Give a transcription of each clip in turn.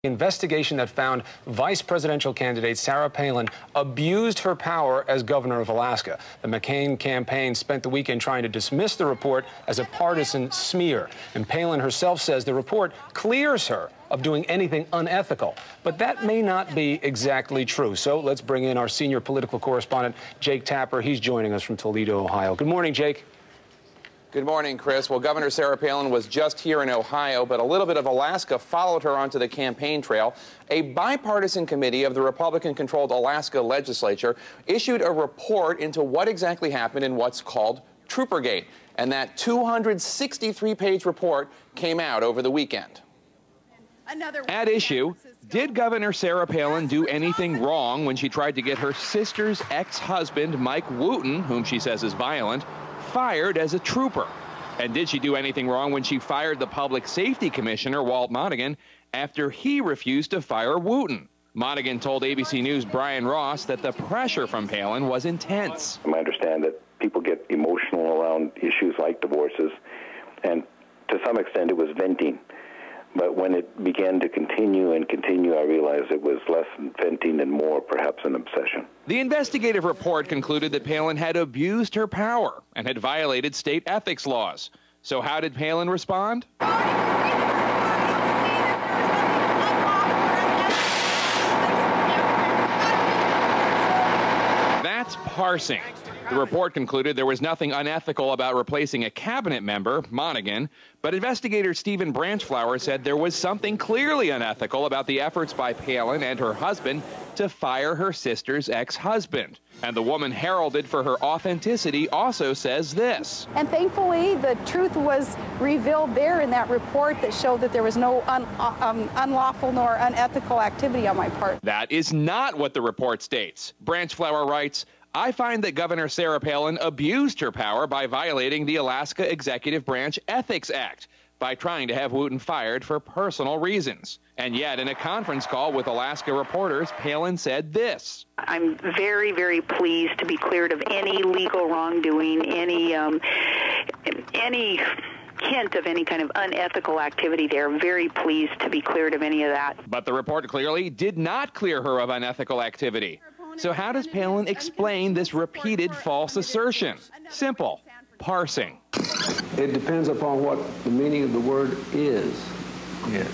Investigation that found vice presidential candidate Sarah Palin abused her power as governor of Alaska. The McCain campaign spent the weekend trying to dismiss the report as a partisan smear. And Palin herself says the report clears her of doing anything unethical. But that may not be exactly true. So let's bring in our senior political correspondent, Jake Tapper. He's joining us from Toledo, Ohio. Good morning, Jake. Good morning, Chris. Well, Governor Sarah Palin was just here in Ohio, but a little bit of Alaska followed her onto the campaign trail. A bipartisan committee of the Republican-controlled Alaska legislature issued a report into what exactly happened in what's called Troopergate. And that 263-page report came out over the weekend. At issue, did Governor Sarah Palin do anything wrong when she tried to get her sister's ex-husband, Mike Wooten, whom she says is violent, fired as a trooper? And did she do anything wrong when she fired the public safety commissioner, Walt, after he refused to fire Wooten? Monagen told ABC News' Brian Ross that the pressure from Palin was intense. I understand that people get emotional around issues like divorces, and to some extent it was venting. But when it began to continue, I realized it was less than venting and more perhaps an obsession. The investigative report concluded that Palin had abused her power and had violated state ethics laws. So how did Palin respond? That's parsing. The report concluded there was nothing unethical about replacing a cabinet member, Monagen, but investigator Stephen Branchflower said there was something clearly unethical about the efforts by Palin and her husband to fire her sister's ex-husband. And the woman heralded for her authenticity also says this. And thankfully, the truth was revealed there in that report that showed that there was no unlawful nor unethical activity on my part. That is not what the report states. Branchflower writes, I find that Governor Sarah Palin abused her power by violating the Alaska Executive Branch Ethics Act by trying to have Wooten fired for personal reasons. And yet, in a conference call with Alaska reporters, Palin said this. I'm very, very pleased to be cleared of any legal wrongdoing, any hint of any kind of unethical activity there. Very pleased to be cleared of any of that. But the report clearly did not clear her of unethical activity. So how does Palin explain this repeated false assertion? Simple. Parsing. It depends upon what the meaning of the word is. Yes.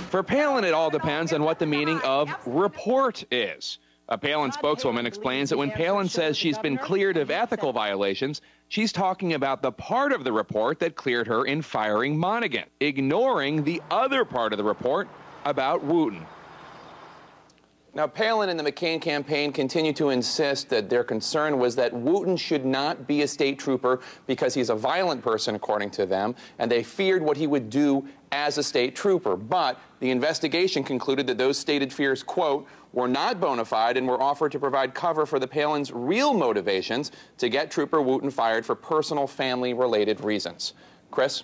For Palin, it all depends on what the meaning of report is. A Palin spokeswoman explains that when Palin says she's been cleared of ethical violations, she's talking about the part of the report that cleared her in firing Monagen, ignoring the other part of the report about Wooten. Now, Palin and the McCain campaign continue to insist that their concern was that Wooten should not be a state trooper because he's a violent person, according to them, and they feared what he would do as a state trooper. But the investigation concluded that those stated fears, quote, were not bona fide and were offered to provide cover for the Palin's real motivations to get Trooper Wooten fired for personal family-related reasons. Chris?